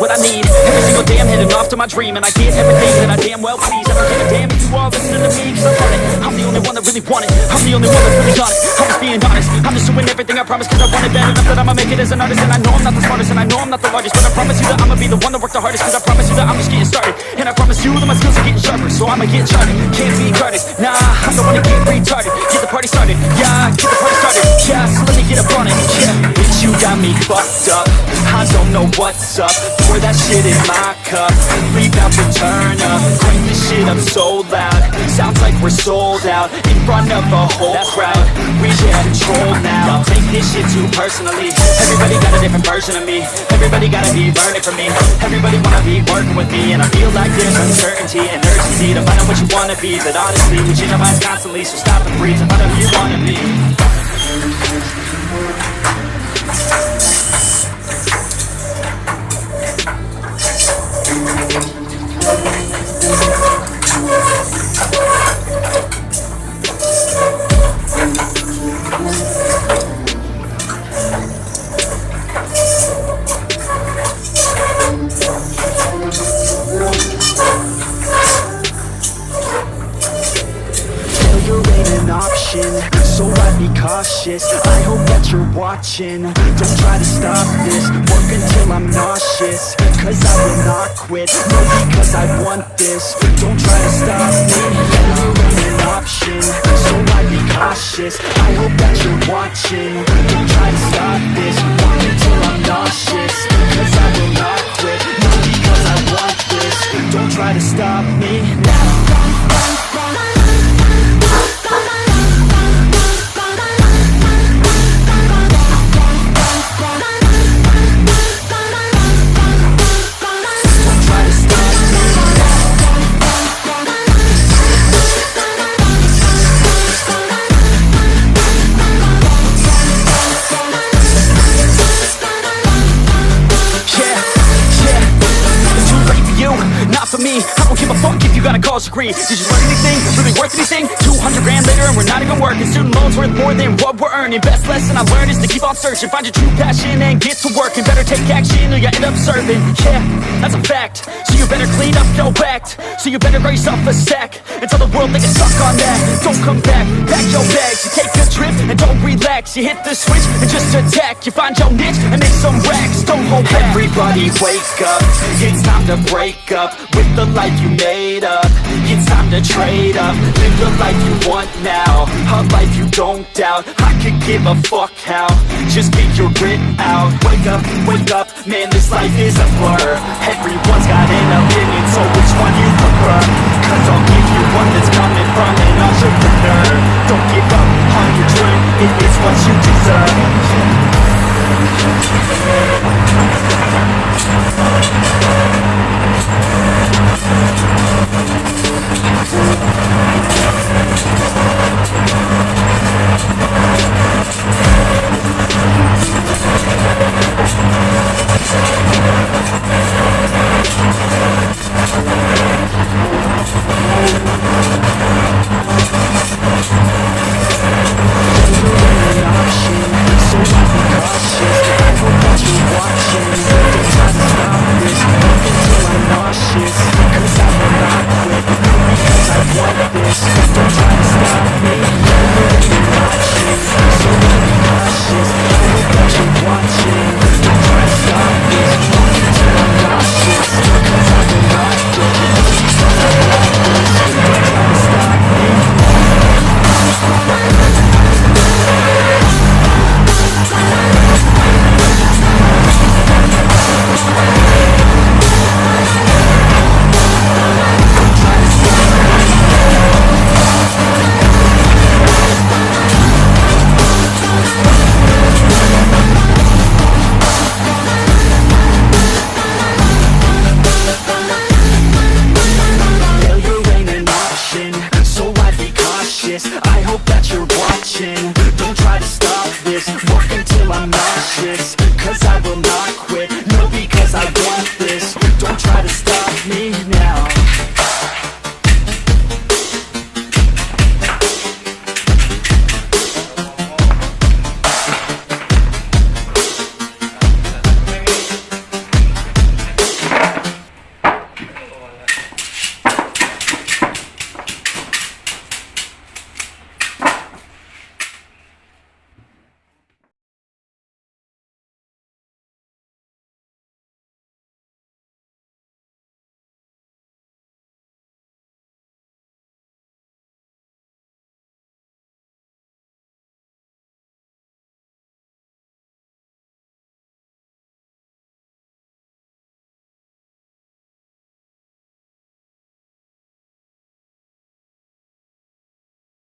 what I need. Every single day I'm heading off to my dream, and I get everything that I damn well please. I don't give a damn if you all listen to me, cause I want it. I'm the only one that really want it. I'm the only one that's really got it. I'm just being honest. I'm just doing everything I promise, cause I want it bad enough that I'ma make it as an artist. And I know I'm not the smartest, and I know I'm not the largest, but I promise you that I'ma be the one that worked the hardest. Cause I promise you that I'm just getting started, and I promise you that my skills are getting sharper. So I'ma get charted, can't be guarded. Nah, I'm the one to get retarded. Get the party started, yeah, get the party started. Yeah, so let me get up on it, yeah. Bitch, you got me fucked up. I don't know what's up. Pour that shit in my cup. Leave out the turn up. Crank this shit up so loud. Sounds like we're sold out in front of a whole crowd. We get control now. Y'all take this shit too personally. Everybody got a different version of me. Everybody gotta be learning from me. Everybody wanna be working with me, and I feel like there's uncertainty and urgency to find out what you wanna be. But honestly, we change our minds constantly, so stop and breathe and find out who you wanna be. So I'd be cautious. I hope that you're watching. Don't try to stop this. Work until I'm nauseous, cause I will not quit. No, because I want this. Don't try to stop me. Failure ain't an option. So I'd be cautious. I hope that you're watching. Don't try to stop this. Work until I'm nauseous, cause I will not quit. No, because I want this. Don't try to stop me now. Degree. Did you learn anything? Really worth anything? 200 grand later and we're not even working. Student loans worth more than what we're earning. Best lesson I learned is to keep on searching. Find your true passion and get to work. And better take action or you end up serving. Yeah, that's a fact. So you better clean up your act. So you better grab yourself a sack and tell the world they can suck on that. Don't come back, pack your bags. You take a trip and don't relax. You hit the switch and just attack. You find your niche and make some racks. Don't hold back. Everybody wake up. It's time to break up with the life you made up. It's time to trade up, live the life you want now, a life you don't doubt. I could give a fuck how, just get your grit out. Wake up, man, this life is a blur. Everyone's got an opinion, so which one you prefer? Cause I'll give you one that's coming from an entrepreneur. Don't give up on your dream, it is what you deserve.